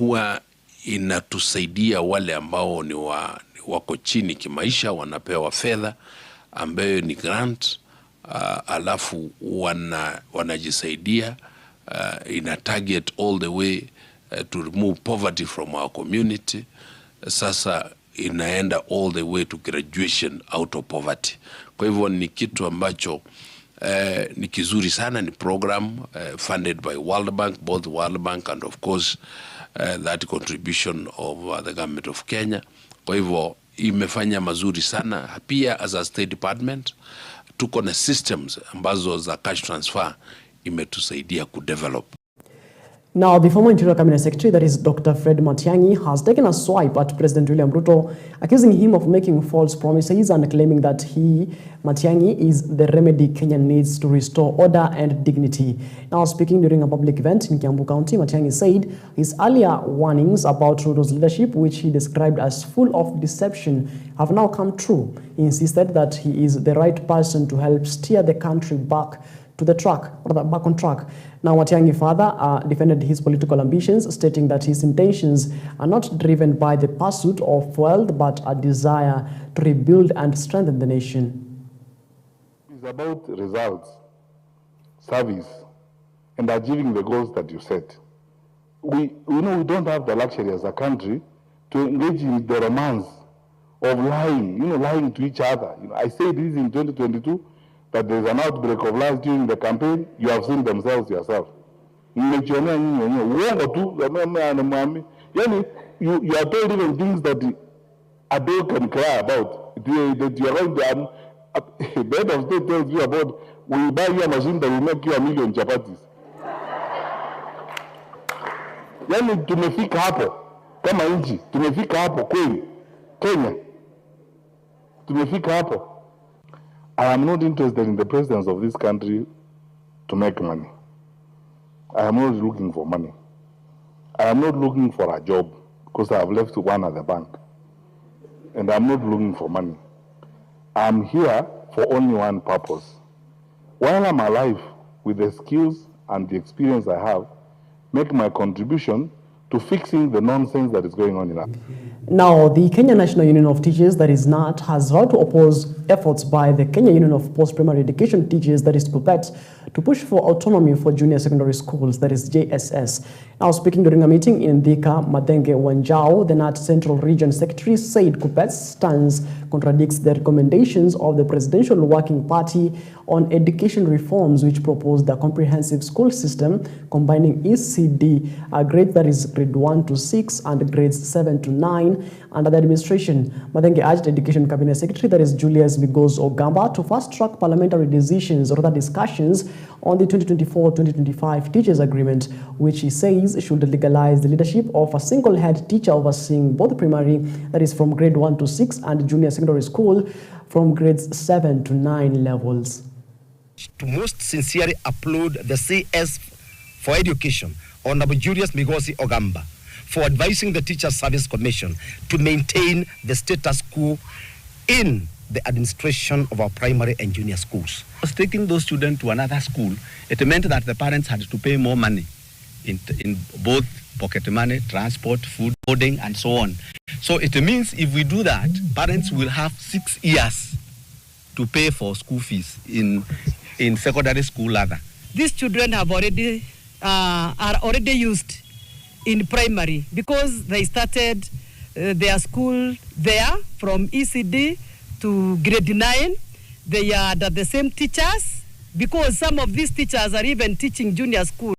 huwa inatusaidia wale ambao ni wako chini kimaisha, wanapewa fedha ambayo ni grant, alafu wanajisaidia, ina target all the way to remove poverty from our community. Sasa inaenda all the way to graduation out of poverty. Kwa hivyo ni kitu ambacho ni kizuri sana, ni program funded by World Bank, both World Bank and of course that contribution of the government of Kenya. Kwa hivyo imefanya mazuri sana. Pia as a State Department tuko na systems ambazo za cash transfer imetusaidia kudevelop. Now, the former Interior Cabinet Secretary, that is Dr. Fred Matiang'i, has taken a swipe at President William Ruto, accusing him of making false promises and claiming that Matiang'i, is the remedy Kenya needs to restore order and dignity. Now, speaking during a public event in Kiambu County, Matiang'i said his earlier warnings about Ruto's leadership, which he described as full of deception, have now come true. He insisted that he is the right person to help steer the country back to the track, or back on track. Now, Matiang'i further defended his political ambitions, stating that his intentions are not driven by the pursuit of wealth, but a desire to rebuild and strengthen the nation. It's about results, service, and achieving the goals that you set. We don't have the luxury as a country to engage in the romance of lying, lying to each other. I said this in 2022, that there is an outbreak of lies during the campaign. You have seen themselves yourself. You are told even things that a dog can cry about. That you are going to, a bed of state tells you about, we buy you a machine that will make you 1,000,000 chapatis. Yani tumefika hapo kama nchi, tumefika hapo kweli Kenya, tumefika hapo. I am not interested in the presidents of this country to make money. I am not looking for money. I am not looking for a job because I have left one at the bank. And I am not looking for money. I am here for only one purpose. While I am alive, with the skills and the experience I have, make my contribution to fixing the nonsense that is going on in our country. Now, the Kenya National Union of Teachers, that is NAT, has vowed to oppose efforts by the Kenya Union of Post-Primary Education Teachers, that is KUPPET, to push for autonomy for junior secondary schools, that is JSS. Now, speaking during a meeting in Thika, Madenge Wanjao, the NAT Central Region Secretary, said KUPPET's stance contradicts the recommendations of the Presidential Working Party on education reforms, which proposed a comprehensive school system combining ECD grades, that is grade 1 to 6 and grades 7 to 9 under the administration. Madenge urged Education Cabinet Secretary, that is Julius Migos Ogamba, to fast-track parliamentary decisions or other discussions on the 2024-2025 Teachers Agreement, which he says should legalize the leadership of a single head teacher overseeing both primary, that is from grade 1 to 6, and junior secondary school from grades 7 to 9 levels. To most sincerely applaud the CS for Education, Honorable Julius Migosi Ogamba, for advising the Teacher Service Commission to maintain the status quo in the administration of our primary and junior schools. Taking those students to another school, it meant that the parents had to pay more money in both pocket money, transport, food, boarding, and so on. So it means if we do that, parents will have 6 years to pay for school fees in secondary school ladder. These children have already are already used in primary because they started their school there from ECD to grade 9. They are the same teachers because some of these teachers are even teaching junior school.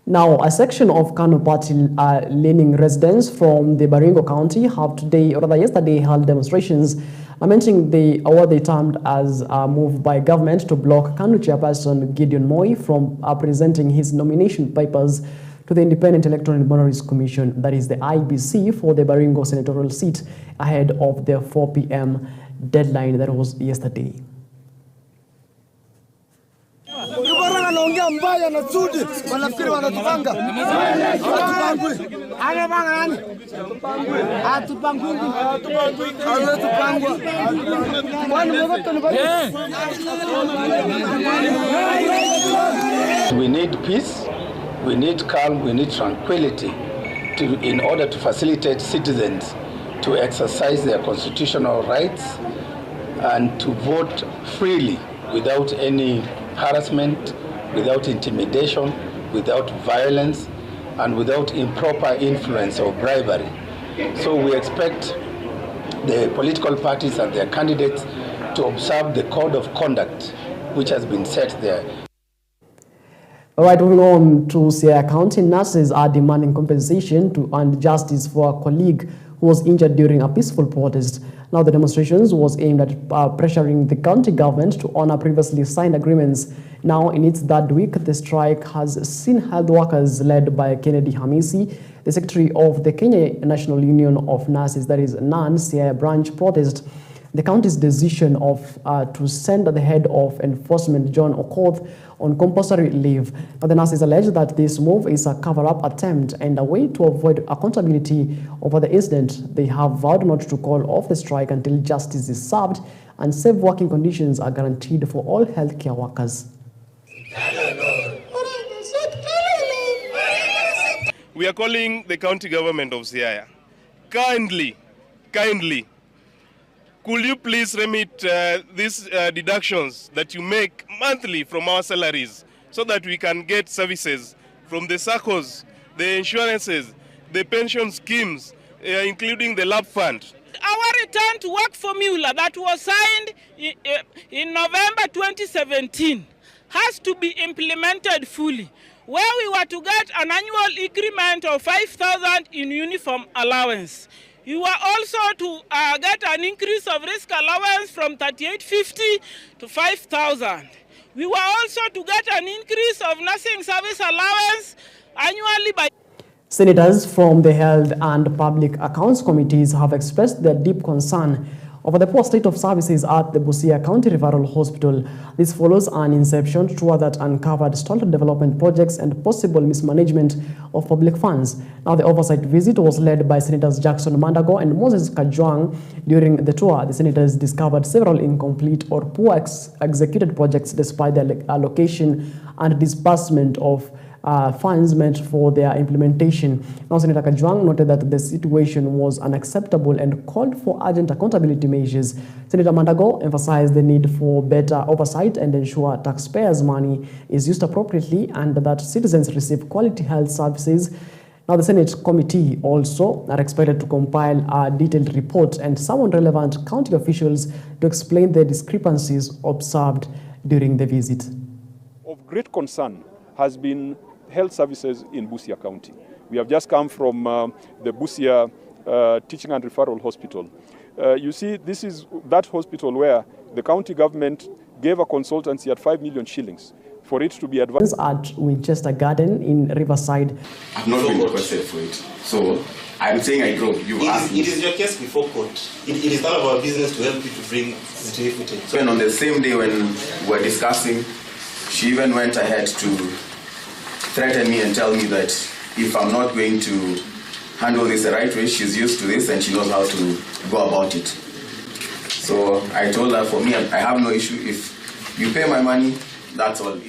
Now, a section of Kano Party leaning residents from the Baringo County have today, or rather yesterday, held demonstrations lamenting what they termed as a move by government to block Kano chairperson Gideon Moi from presenting his nomination papers to the Independent Electoral and Boundaries Commission, that is the IBC, for the Baringo senatorial seat ahead of the 4 p.m. deadline that was yesterday. We need peace, we need calm, we need tranquility in order to facilitate citizens to exercise their constitutional rights and to vote freely without any harassment, without intimidation, without violence, and without improper influence or bribery. So we expect the political parties and their candidates to observe the code of conduct which has been set there. All right, moving on to Siaya County, nurses are demanding compensation and justice for a colleague who was injured during a peaceful protest. Now, the demonstrations was aimed at pressuring the county government to honor previously signed agreements. Now, in its third week, the strike has seen health workers led by Kennedy Hamisi, the secretary of the Kenya National Union of Nurses, that is NAN, Siaya branch, protest the county's decision to send the head of enforcement, John Okoth, on compulsory leave. Now, the nurses allege that this move is a cover-up attempt and a way to avoid accountability over the incident. They have vowed not to call off the strike until justice is served and safe working conditions are guaranteed for all healthcare workers. We are calling the county government of Siaya, kindly, could you please remit these deductions that you make monthly from our salaries so that we can get services from the SACCOs, the insurances, the pension schemes, including the LAB fund. Our return to work formula that was signed in November 2017 has to be implemented fully, where we were to get an annual increment of 5,000 in uniform allowance. You were also to get an increase of risk allowance from 3,850 to 5,000. We were also to get an increase of nursing service allowance annually by... Senators from the Health and Public Accounts Committees have expressed their deep concern over the poor state of services at the Busia County Referral Hospital. This follows an inception tour that uncovered stalled development projects and possible mismanagement of public funds. Now, the oversight visit was led by Senators Jackson Mandago and Moses Kajwang. During the tour, the senators discovered several incomplete or poor executed projects despite the allocation and disbursement of funds meant for their implementation. Now, Senator Kajwang noted that the situation was unacceptable and called for urgent accountability measures. Senator Mandago emphasized the need for better oversight and ensure taxpayers' money is used appropriately and that citizens receive quality health services. Now, the Senate committee also are expected to compile a detailed report and summon relevant county officials to explain the discrepancies observed during the visit. Of great concern has been health services in Busia County. We have just come from the Busia Teaching and Referral Hospital. You see, this is that hospital where the county government gave a consultancy at 5 million shillings for it to be advanced. At Winchester Garden in Riverside. I've not been requested for it. So I'm saying I drove. You asked me. It is your case before court. It is none of our business to help you to bring CCTV footage. So on the same day when we were discussing, she even went ahead to threaten me and tell me that if I'm not going to handle this the right way, she's used to this and she knows how to go about it. So I told her, for me, I have no issue. If you pay my money, that's all.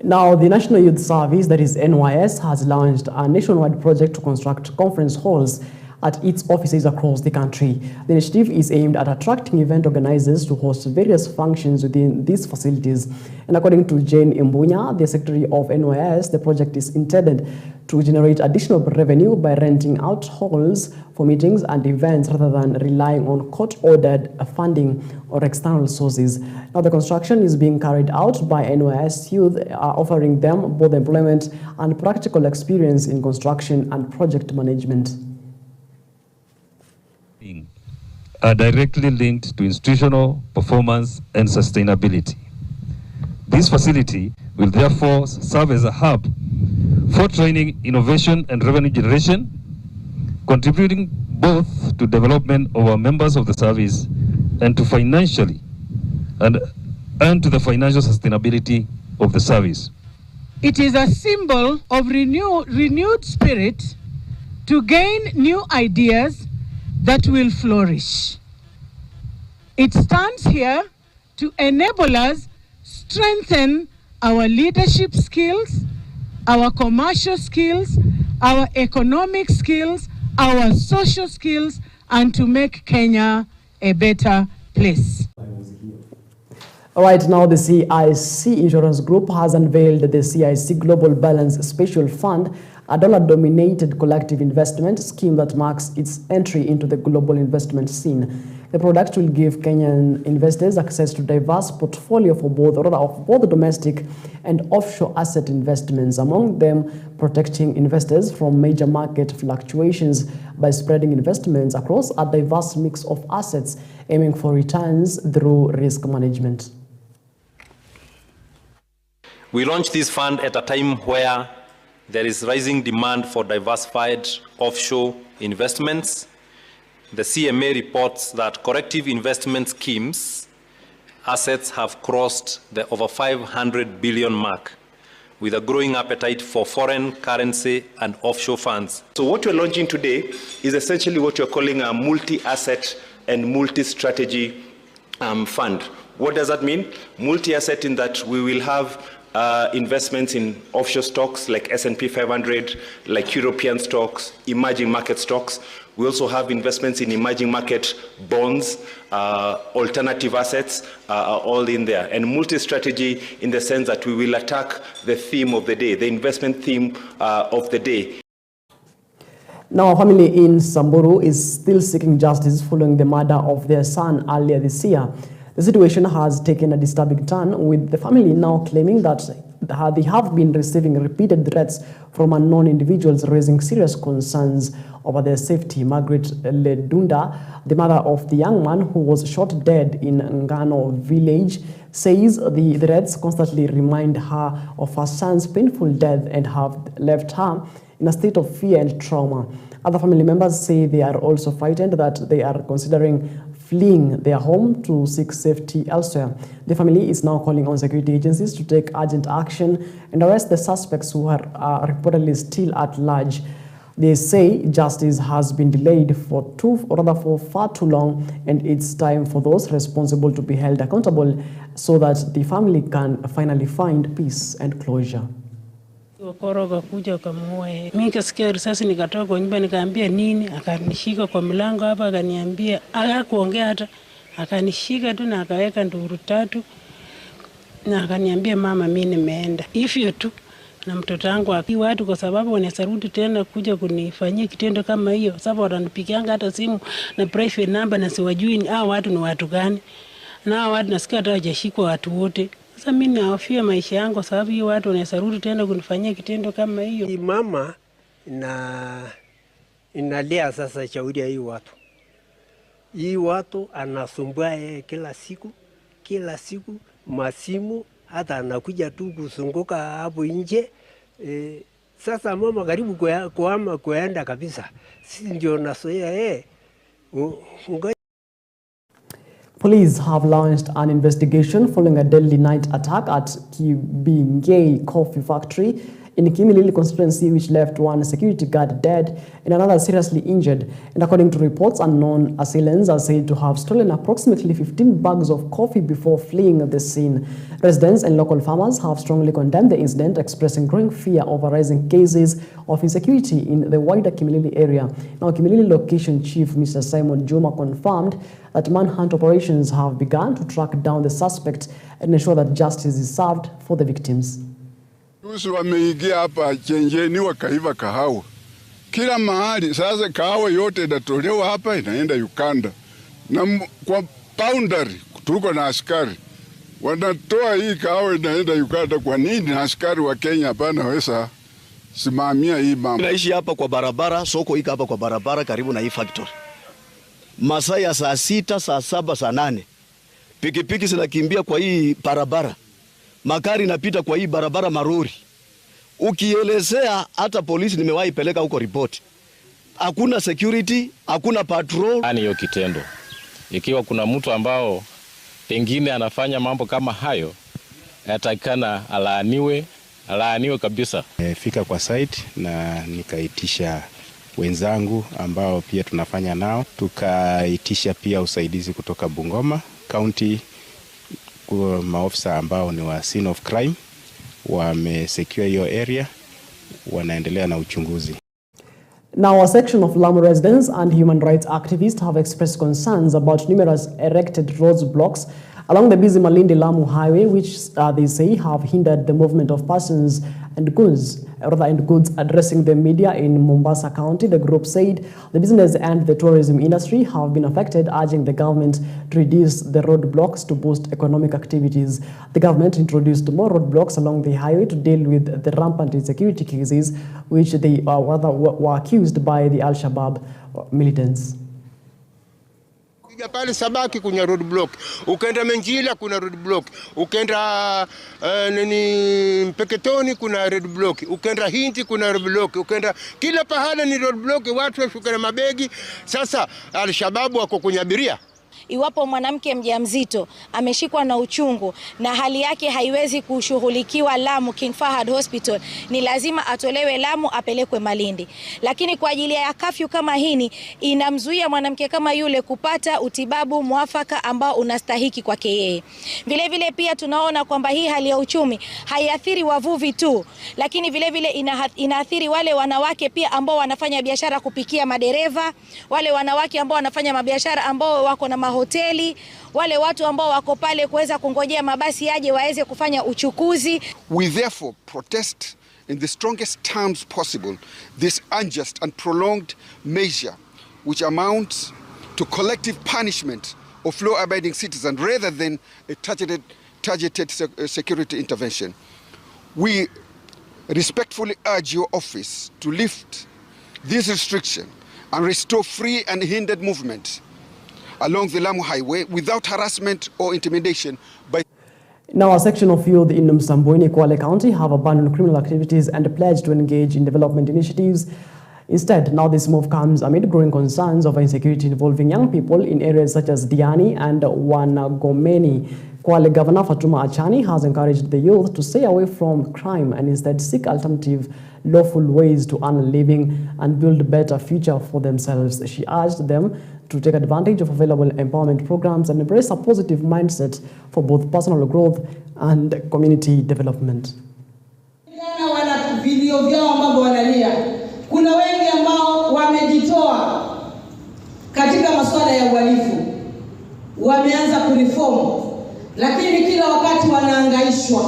Now, the National Youth Service, that is NYS, has launched a nationwide project to construct conference halls at its offices across the country. The initiative is aimed at attracting event organizers to host various functions within these facilities. And according to Jane Imbunya, the Secretary of NYS, the project is intended to generate additional revenue by renting out halls for meetings and events rather than relying on court-ordered funding or external sources. Now, the construction is being carried out by NYS Youth, offering them both employment and practical experience in construction and project management. Are directly linked to institutional performance and sustainability. This facility will therefore serve as a hub for training, innovation, and revenue generation, contributing both to development of our members of the service and to financially and to the financial sustainability of the service. It is a symbol of renewed spirit to gain new ideas that will flourish. It stands here to enable us strengthen our leadership skills, our commercial skills, our economic skills, our social skills, and to make Kenya a better place. All right, now the CIC Insurance Group has unveiled the CIC Global Balance Special Fund, a dollar-dominated collective investment scheme that marks its entry into the global investment scene. The product will give Kenyan investors access to diverse portfolio for both domestic and offshore asset investments, among them protecting investors from major market fluctuations by spreading investments across a diverse mix of assets, aiming for returns through risk management. We launched this fund at a time where there is rising demand for diversified offshore investments. The CMA reports that collective investment schemes assets have crossed the over 500 billion mark, with a growing appetite for foreign currency and offshore funds. So what we're launching today is essentially what we're calling a multi-asset and multi-strategy fund. What does that mean? Multi-asset in that we will have investments in offshore stocks like S&P 500, like European stocks, emerging market stocks. We also have investments in emerging market bonds, alternative assets, all in there. And multi-strategy in the sense that we will attack the theme of the day, the investment theme of the day. Now, a family in Samburu is still seeking justice following the murder of their son earlier this year. The situation has taken a disturbing turn, with the family now claiming that they have been receiving repeated threats from unknown individuals, raising serious concerns over their safety. Margaret Ledunda, the mother of the young man who was shot dead in Ngano village, says the threats constantly remind her of her son's painful death and have left her in a state of fear and trauma. Other family members say they are also frightened that they are considering fleeing their home to seek safety elsewhere. The family is now calling on security agencies to take urgent action and arrest the suspects who are reportedly still at large. They say justice has been delayed for far too long, and it's time for those responsible to be held accountable so that the family can finally find peace and closure. Wakoroga kuja kamuua yeye. Mimi kasikia risasi nikatoka kwa nyumba nikaambia nini, akanishika kwa mlango hapa akaniambia, hakuongea hata, akanishika tu na akaweka nduru tatu na akaniambia mama mimi nimeenda. Hivyo tu na mtoto wangu akiwa watu kwa sababu wanasarudi tena kuja kunifanyia kitendo kama hiyo. Sababu wananipigianga hata simu na private number na siwajui hao watu ni watu gani. Na hao watu nasikia hata hajashikwa watu wote. Sasa mimi nahofia maisha yangu sababu hiyo watu wanaweza rudi tena kunifanyia kitendo kama hiyo. Mama inalia sasa shauri ya hii watu. Hii watu anasumbua yeye kila siku masimu, hata anakuja tu kuzunguka hapo nje. Sasa mama karibu kuenda kabisa. Sisi ndio nasoea yeye. Police have launched an investigation following a deadly night attack at Kibingei Coffee Factory in Kimilili constituency, which left one security guard dead and another seriously injured. And according to reports, unknown assailants are said to have stolen approximately 15 bags of coffee before fleeing the scene. Residents and local farmers have strongly condemned the incident, expressing growing fear over rising cases of insecurity in the wider Kimilili area. Now, Kimilili Location Chief Mr. Simon Juma confirmed that manhunt operations have begun to track down the suspect and ensure that justice is served for the victims. Tusi wameingia hapa chenjeni wakaiva kahawa. Kila mahali sasa kahawa yote inatolewa hapa inaenda Uganda. Na kwa boundary tuko na askari. Wanatoa hii kahawa inaenda Uganda, kwa nini na askari wa Kenya hapana wesa simamia hii mambo? Naishi hapa kwa barabara, soko iko hapa kwa barabara karibu na hii factory. Masaa ya saa 6, saa 7, saa 8. Pikipiki zinakimbia kwa hii barabara. Magari inapita kwa hii barabara, marori. Ukielezea hata polisi nimewahi peleka huko report. Hakuna security, hakuna patrol. Ani hiyo kitendo. Ikiwa kuna mtu ambao pengine anafanya mambo kama hayo, atakana alaaniwe kabisa. Fika kwa site na nikaitisha wenzangu ambao pia tunafanya nao. Tukaitisha pia usaidizi kutoka Bungoma County kwa maofisa ambao ni wa scene of crime, wamesecure hiyo area, wanaendelea na uchunguzi. Now, a section of Lamu residents and human rights activists have expressed concerns about numerous erected roadblocks along the busy Malindi-Lamu highway, which they say have hindered the movement of persons and goods. Addressing the media in Mombasa County, the group said the business and the tourism industry have been affected, urging the government to reduce the roadblocks to boost economic activities. The government introduced more roadblocks along the highway to deal with the rampant insecurity cases, which they were accused by the Al-Shabaab militants. Pale Sabaki kuna roadblock, ukenda Menjila kuna roadblock, ukenda Mpeketoni kuna roadblock, ukenda Hinti kuna roadblock, ukenda kila pahala ni roadblock, watu washuka na mabegi. Sasa Al-Shabaab wako kwenye abiria. Iwapo mwanamke mjamzito ameshikwa na uchungu na hali yake haiwezi kushughulikiwa Lamu King Fahad Hospital, ni lazima atolewe Lamu apelekwe Malindi. Lakini kwa ajili ya kafyu kama hii inamzuia mwanamke kama yule kupata utibabu mwafaka ambao unastahiki kwake yeye. Vile vile pia tunaona kwamba hii hali ya uchumi haiathiri wavuvi tu, lakini vile vile inaathiri wale wanawake pia ambao wanafanya biashara kupikia madereva, wale wanawake ambao wanafanya biashara ambao wako na hoteli, wale watu ambao wako pale kuweza kungojea mabasi yaje waweze kufanya uchukuzi. We therefore protest in the strongest terms possible this unjust and prolonged measure which amounts to collective punishment of law-abiding citizens rather than a targeted security intervention. We respectfully urge your office to lift this restriction and restore free and hindered movement along the Lamu Highway without harassment or intimidation by... Now, a section of youth in Msambweni, Kwale County have abandoned criminal activities and pledged to engage in development initiatives. Instead, now this move comes amid growing concerns over insecurity involving young people in areas such as Diani and Wanagomeni. Kwale Governor Fatuma Achani has encouraged the youth to stay away from crime and instead seek alternative lawful ways to earn a living and build a better future for themselves. She urged them to take advantage of available empowerment programs and embrace a positive mindset for both personal growth and community development. Wana video vyao ambavyo wanalia. Kuna wengi ambao wamejitoa katika masuala ya uhalifu, wameanza kureform, lakini kila wakati wanaangaishwa,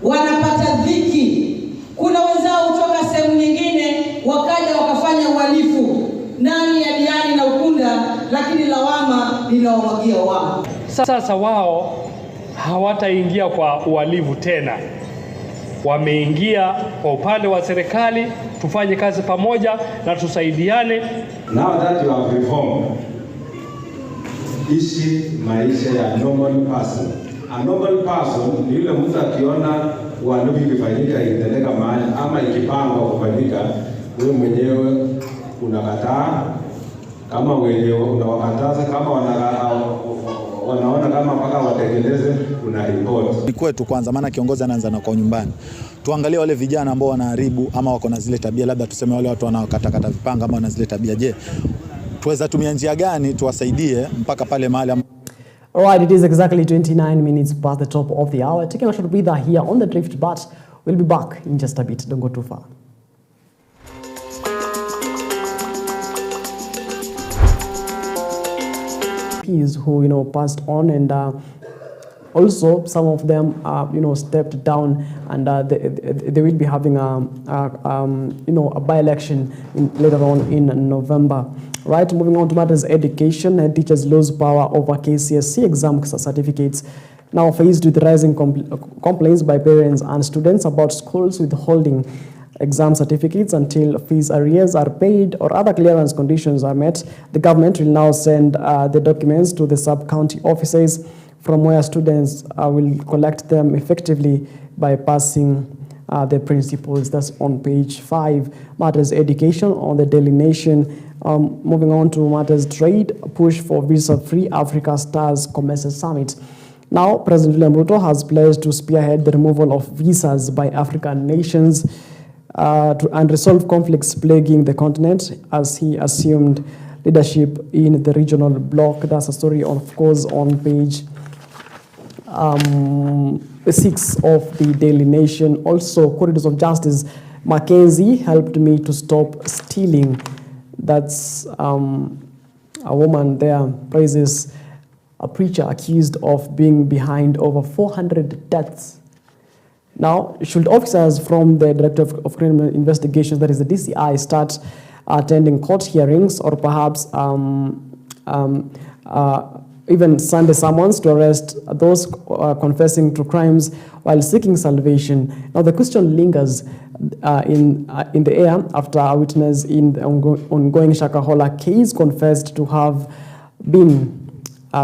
wanapata dhiki. Kuna wenzao kutoka sehemu nyingine wakaja wakafanya uhalifu ndani ya Diani na Ukunda, lakini lawama linawagia wao. Sasa wao hawataingia kwa uhalifu tena, wameingia kwa upande wa serikali. Tufanye kazi pamoja na tusaidiane. Now that you have reformed, ishi maisha ya normal person. A normal person ni yule mtu akiona uhalifu ikifanyika ikitendeka mahali ama ikipangwa kufanyika, wewe mwenyewe unakataa. Kama wenyewe unawakataza, kama wanaona kama mpaka watekeleze, una report. Ni kwetu kwanza, maana kiongozi anaanza na kwa nyumbani. Tuangalie wale vijana ambao wanaharibu ama wako na zile tabia, labda tuseme wale watu wanaokatakata vipanga ama wana zile tabia. Je, tuweza tumia njia gani tuwasaidie mpaka pale mahali? Alright, it is exactly 29 minutes past the top of the hour. Taking a short breather here on The Drift, but we'll be back in just a bit. Don't go too far. Who passed on, and also some of them stepped down, and they will be having a by-election later on in November. Right, moving on to matters education, teachers lose power over KCSE exam certificates. Now faced with rising complaints by parents and students about schools withholding exam certificates until fees arrears are paid or other clearance conditions are met, the government will now send the documents to the sub-county offices from where students will collect them effectively by passing the principles. That's on page 5. Matters education on the Daily Nation. Moving on to matters trade, push for visa-free Africa Stars Commerce Summit. Now, President William Ruto has pledged to spearhead the removal of visas by African nations and resolve conflicts plaguing the continent as he assumed leadership in the regional bloc. That's a story, of course, on page 6 of the Daily Nation. Also, Corridors of Justice, Mackenzie helped me to stop stealing. That's a woman there praises a preacher accused of being behind over 400 deaths. Now, should officers from the Director of Criminal Investigations, that is the DCI, start attending court hearings, or perhaps even Sunday summons to arrest those confessing to crimes while seeking salvation? Now, the question lingers in the air after a witness in the ongoing Shakahola case confessed to have been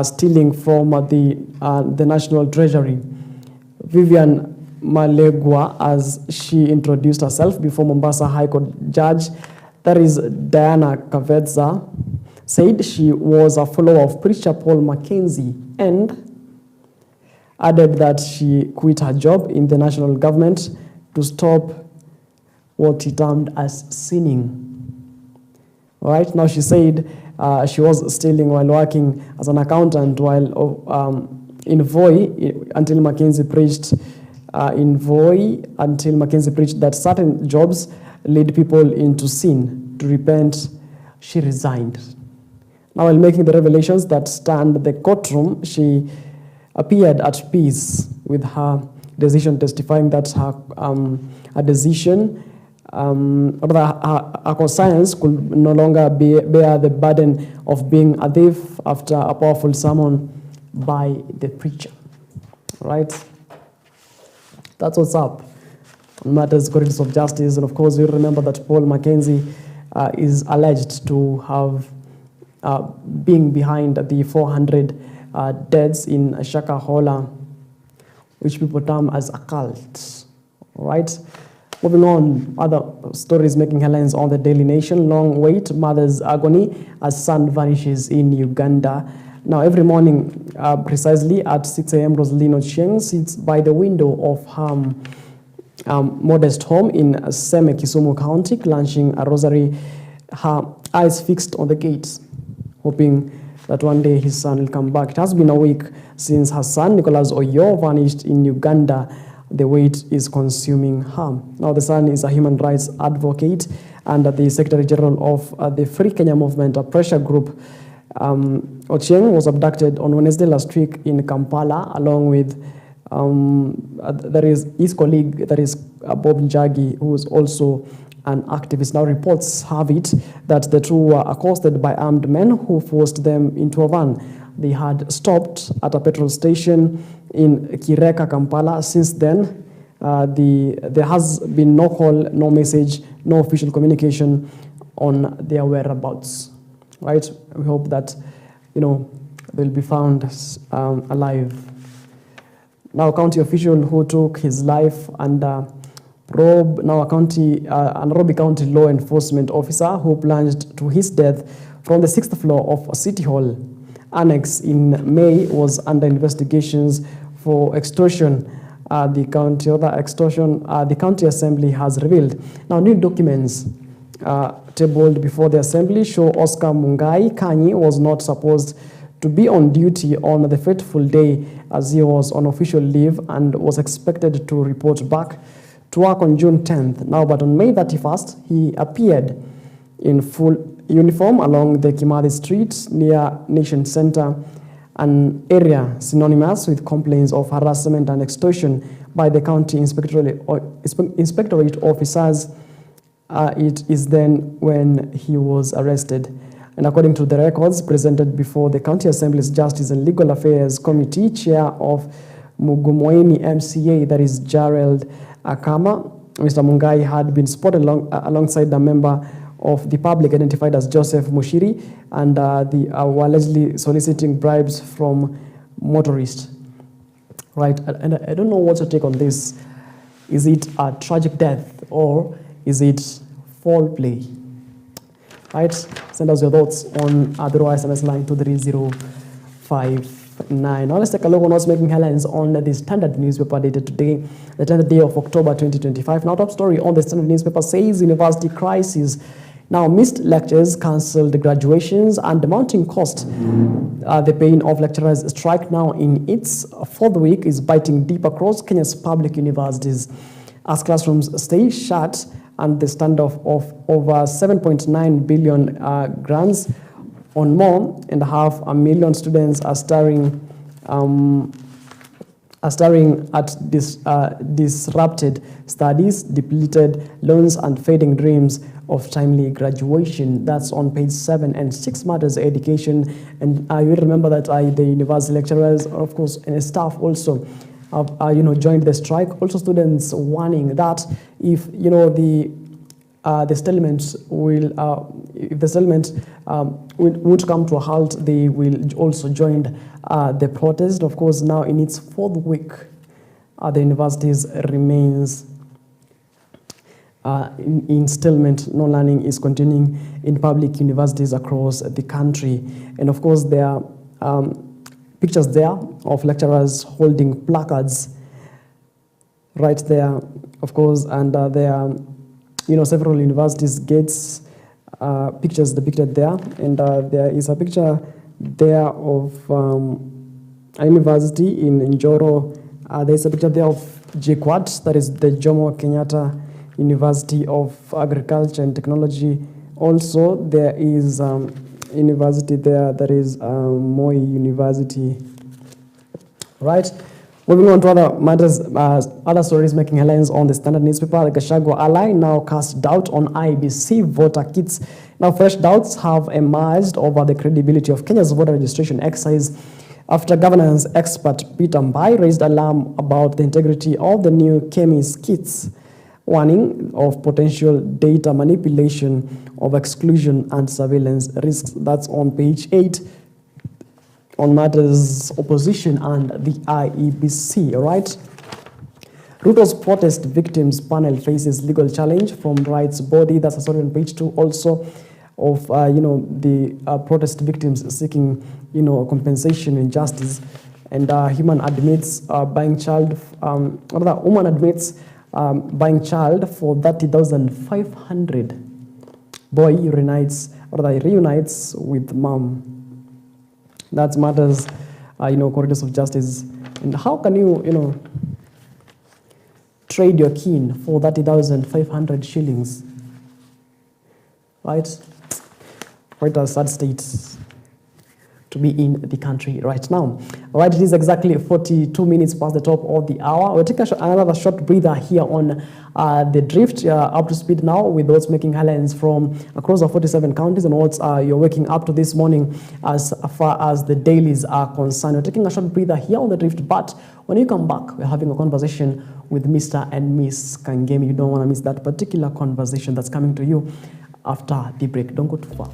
stealing from the National Treasury. Vivian Malegwa, as she introduced herself before Mombasa High Court judge, that is Diana Kavedza, said she was a follower of preacher Paul Mackenzie and added that she quit her job in the national government to stop what he termed as sinning. All right, now she said she was stealing while working as an accountant while in Voi until Mackenzie preached that certain jobs lead people into sin. To repent, she resigned. Now, while making the revelations that stand the courtroom, she appeared at peace with her decision, testifying that her decision, her conscience could no longer bear the burden of being a thief after a powerful sermon by the preacher. Right? That's what's up on matters Corridors of Justice. And of course, we remember that Paul Mackenzie is alleged to have being behind the 400 deaths in Shakahola, which people term as a cult. Right? Moving on, other stories making headlines on the Daily Nation. Long wait, mother's agony as son vanishes in Uganda. Now, every morning, precisely at 6 a.m., Rosalino Chieng sits by the window of her modest home in Seme, Kisumu County, clenching a rosary, her eyes fixed on the gates, hoping that one day his son will come back. It has been a week since her son, Nicholas Oyo, vanished in Uganda. The wait is consuming her. Now, the son is a human rights advocate and the Secretary General of the Free Kenya Movement, a pressure group. Ochieng was abducted on Wednesday last week in Kampala, along with there is his colleague, that is Bob Njagi, who is also an activist. Now, reports have it that the two were accosted by armed men who forced them into a van. They had stopped at a petrol station in Kireka, Kampala. Since then, there has been no call, no message, no official communication on their whereabouts. Right? We hope that, they'll be found alive. Now, a county official who took his life under probe, now a Nairobi County law enforcement officer who plunged to his death from the 6th floor of City Hall Annex in May was under investigations for extortion. The county assembly has revealed. Now, new documents tabled before the assembly show Oscar Mungai Kanyi was not supposed to be on duty on the fateful day, as he was on official leave and was expected to report back to work on June 10th. Now, but on May 31st, he appeared in full uniform along the Kimathi Street near Nation Center, an area synonymous with complaints of harassment and extortion by the county inspectorate officers. It is then when he was arrested. And according to the records presented before the County Assembly's Justice and Legal Affairs Committee, Chair of Mugumoini MCA, that is Gerald Akama, Mr. Mungai had been spotted alongside a member of the public identified as Joseph Mushiri, and were allegedly soliciting bribes from motorists. Right, and I don't know what's your take on this. Is it a tragic death or is it foul play? Right, send us your thoughts on the raw SMS line 23059. Now let's take a look on what's making headlines on the Standard newspaper dated today, the 10th day of October 2025. Now, top story on the Standard newspaper says university crisis Now, missed lectures, cancelled graduations, and the mounting cost. The pain of lecturers' strike now in its fourth week is biting deep across Kenya's public universities. As classrooms stay shut and the standoff of over 7.9 billion grants on more and 500,000 students are staring at this disrupted studies, depleted loans, and fading dreams of timely graduation. That's on page 7 and 6 matters education. And you remember that the university lecturers, of course, and staff also joined the strike. Also, students warning that if the settlement will, if the settlement won't come to a halt, they will also join the protest. Of course, now in its fourth week, the universities remains in stalemate. No learning is continuing in public universities across the country. And of course, there are pictures there of lecturers holding placards right there, of course, and there are several universities gates pictures depicted there, and there is a picture there of a university in Njoro. There's a picture there of JKUAT, that is the Jomo Kenyatta University of Agriculture and Technology. Also, there is university there, that is Moi University. Right? Moving on to other matters, other stories making headlines on the Standard newspaper. The Gachagua ally now cast doubt on IEBC voter kits. Now, fresh doubts have emerged over the credibility of Kenya's voter registration exercise after governance expert Peter Mbai raised alarm about the integrity of the new KEMIS kits, warning of potential data manipulation, of exclusion and surveillance risks. That's on page 8. On matters opposition and the IEBC, all right? Ruto's protest victims panel faces legal challenge from rights body. That's a story on page 2 also of, the protest victims seeking, compensation and justice. And woman admits buying child for 30,500. Boy reunites with mom. That matters, corridors of justice. And how can you, trade your kin for 30,500 shillings? Right? Quite a sad state to be in the country right now. All right, it is exactly 42 minutes past the top of the hour. We'll take another short breather here on the drift, up to speed now with those making headlines from across the 47 counties and what you're waking up to this morning as far as the dailies are concerned. We're taking a short breather here on the drift, but when you come back, we're having a conversation with Mr. and Miss Kangemi. You don't want to miss that particular conversation that's coming to you after the break. Don't go too far.